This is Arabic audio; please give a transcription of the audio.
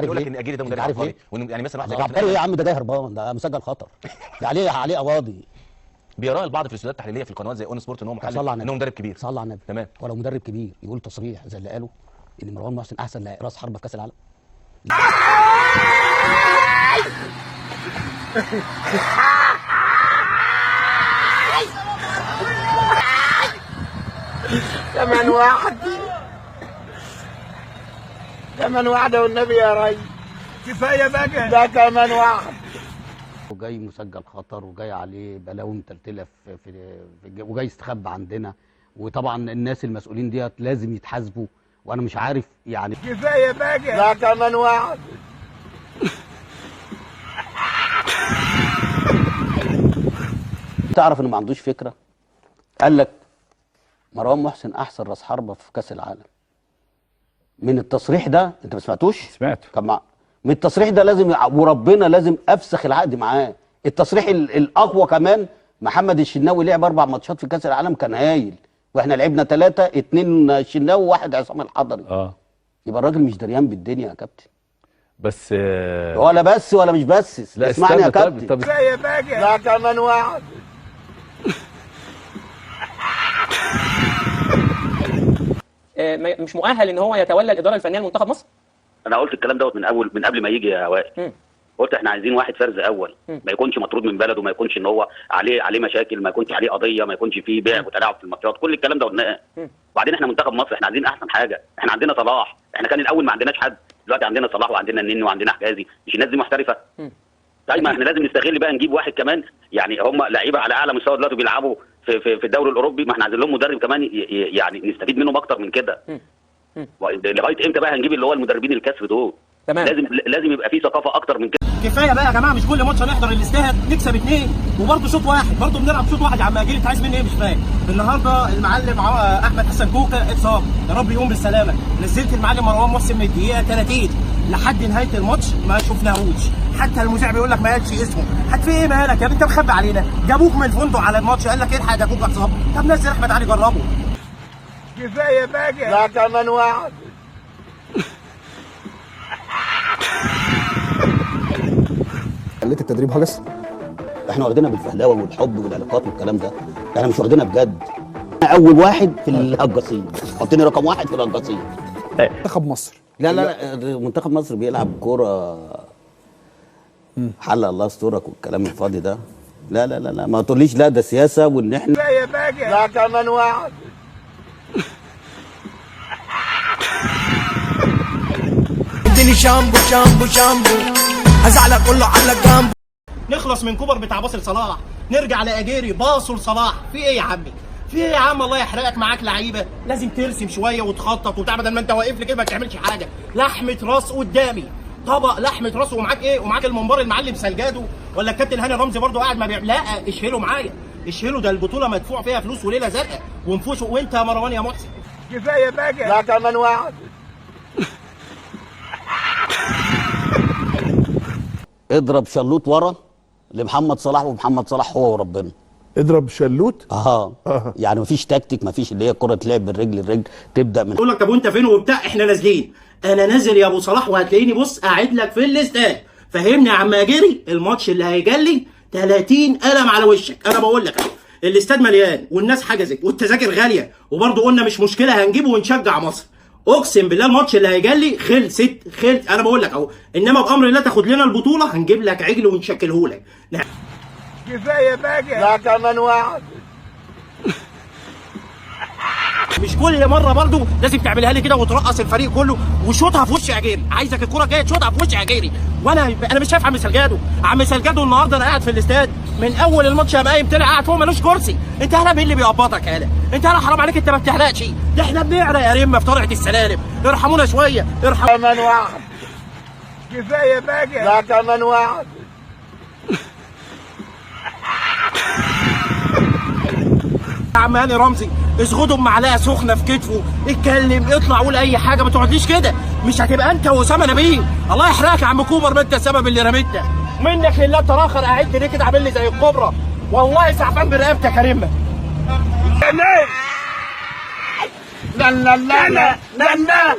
يقول لك ان اجيري ده مدرب عبقري، يعني مثلا واحد عبقري ايه يا عم؟ ده هربان، ده مسجل خطر، ده عليه قواضي. بيرى البعض في الاستوديوهات التحليليه في القنوات زي اون سبورت ان هو محلل، ان هو مدرب كبير. صلى على النبي. تمام. ولو مدرب كبير يقول تصريح زي اللي قاله ان مروان محسن احسن راس حربه في كاس العالم. كمان واحد، كمان واحدة والنبي يا ريس، كفاية بقى ده كمان واحد. وجاي مسجل خطر وجاي عليه بلاوي متلتله وجاي يستخبى عندنا، وطبعا الناس المسؤولين ديت لازم يتحاسبوا، وانا مش عارف يعني. كفاية بقى ده كمان واحد. تعرف انه ما عندوش فكره؟ قال لك مروان محسن احسن راس حربه في كاس العالم. من التصريح ده انت ما سمعتوش؟ سمعته. كان من التصريح ده لازم وربنا لازم افسخ العقد معاه. التصريح الاقوى كمان محمد الشناوي لعب 4 ماتشات في كاس العالم كان هايل، واحنا لعبنا 3، 2 الشناوي و1 عصام الحضري. يبقى الراجل مش دريان بالدنيا يا كابتن. بس ولا بس ولا مش بس، اسمعني يا كابتن. طب كفايه بقى لا كمان واحد. مش مؤهل ان هو يتولى الاداره الفنيه لمنتخب مصر؟ انا قلت الكلام دوت من قبل ما يجي يا وائل. قلت احنا عايزين واحد فرز اول، ما يكونش مطرود من بلده، ما يكونش ان هو عليه مشاكل، ما يكونش عليه قضيه، ما يكونش فيه بيع وتلاعب في الماتشات، كل الكلام ده قلناه. وبعدين احنا منتخب مصر، احنا عايزين احسن حاجه، احنا عندنا صلاح، احنا كان الاول ما عندناش حد، دلوقتي عندنا صلاح وعندنا النني وعندنا حجازي، مش الناس دي محترفه؟ طيب ما احنا لازم نستغل بقى، نجيب واحد كمان، يعني هم لعيبه على اعلى مستوى دلوقتي بيلعبوا في الدوري الاوروبي، ما احنا عايزين لهم مدرب كمان يعني نستفيد منهم اكتر من كده. لغايه امتى بقى هنجيب اللي هو المدربين الكسر دول؟ تمام. لازم يبقى في ثقافه اكتر من كده. كفايه بقى يا جماعه، مش كل ماتش هنحضر الاستاد نكسب 2 وبرضه شوط واحد، برضه بنلعب شوط واحد يا عم اجيلي، انت عايز مني ايه؟ مش فاهم. النهارده المعلم احمد حسن كوكا اتصاب، يا رب يقوم بالسلامه. نزلت المعلم مروان محسن من الدقيقه 30 لحد نهايه الماتش ما شفناهوش، حتى المذيع بيقول لك ما قالش اسمه. في ايه مالك يا ابني؟ انت مخبي علينا، جابوك من الفندق على الماتش قال لك الحق ده كوكا اتصاب. طب نزل احمد علي جربه. كفايه بقى لا كمان واحد. قلت التدريب خالص. احنا واخدينها بالفهلاوه والحب والعلاقات والكلام ده، احنا مش واخدينها بجد. انا اول واحد في الهجاصين، حطيني رقم 1 في الهجاصين. منتخب مصر لا منتخب مصر بيلعب كوره حل الله يسترك والكلام الفاضي ده. لا ما تقوليش لا ده سياسه وان احنا كفايه بقى لا كمان واحد. اديني شامبو شامبو شامبو هزعلك كله على جنب. نخلص من كوبر بتاع باص لصلاح، نرجع لاجيري باص لصلاح. في ايه يا عمي؟ في ايه يا عم؟ الله يحرقك، معاك لعيبه لازم ترسم شويه وتخطط وبتاع، بدل ما انت واقف لي كده ما بتعملش حاجه. لحمه راس قدامي، طبق لحمه راس، ومعاك ايه؟ ومعاك المنبر المعلم سلجادو ولا الكابتن هاني رمزي برضو قاعد ما بيعمل. لا اشهلوا معايا، اشهلوا، ده البطوله مدفوع فيها فلوس وليله زرقاء ونفوشوا. وانت يا مروان يا محسن كفايه بقى لا كمان واحد. اضرب شلوت ورا لمحمد صلاح، ومحمد صلاح هو وربنا. اضرب شلوت. يعني مفيش تكتيك، مفيش اللي هي كره لعب بالرجل الرجل تبدا من. يقول لك طب وانت فين وبتاع؟ احنا نازلين، انا نازل يا ابو صلاح وهتلاقيني بص قاعد لك في الاستاد. فهمني يا عم اجري، الماتش اللي هيجلي 30 قلم على وشك. انا بقول لك الاستاد مليان والناس حجزت والتذاكر غاليه، وبرضه قلنا مش مشكله هنجيبه ونشجع مصر. اقسم بالله الماتش اللي هيجلي خلصت. انا بقول لك اهو، انما بامر الله تاخد لنا البطوله هنجيب لك عجل ونشكله لك. كفايه بقى لا كمان واحد. مش كل مره برضو لازم تعملها لي كده وترقص الفريق كله وشوطها في وش اجيري. عايزك الكوره جايه تشوطها في وش اجيري، وانا مش شايف عم سلجادو. عم سلجادو النهارده انا قاعد في الاستاد من اول الماتش يا قايم طلع قاعد فوق ملوش كرسي. انت هلا مين اللي بيقبضك يالا؟ انت هلا حرام عليك، انت ما بتحرقش. ده احنا بنعرق يا ريمه في طلعه السلالم، ارحمونا شويه ارحمونا. كمان واحد. كفايه بقى لا كمان واحد. عم هاني رمزي اسغده بمعلقه سخنه في كتفه، اتكلم اطلع قول اي حاجه، ما تقعدليش كده. مش هتبقى انت واسامه نبيل. الله يحرقك يا عم كوبر، ما انت السبب اللي رميتنا. منك لله تراخر قاعد ليه كده عامل لي زي الكوبرا؟ والله سعفان برقبتك يا ريمه. لا لا لا لا لا لا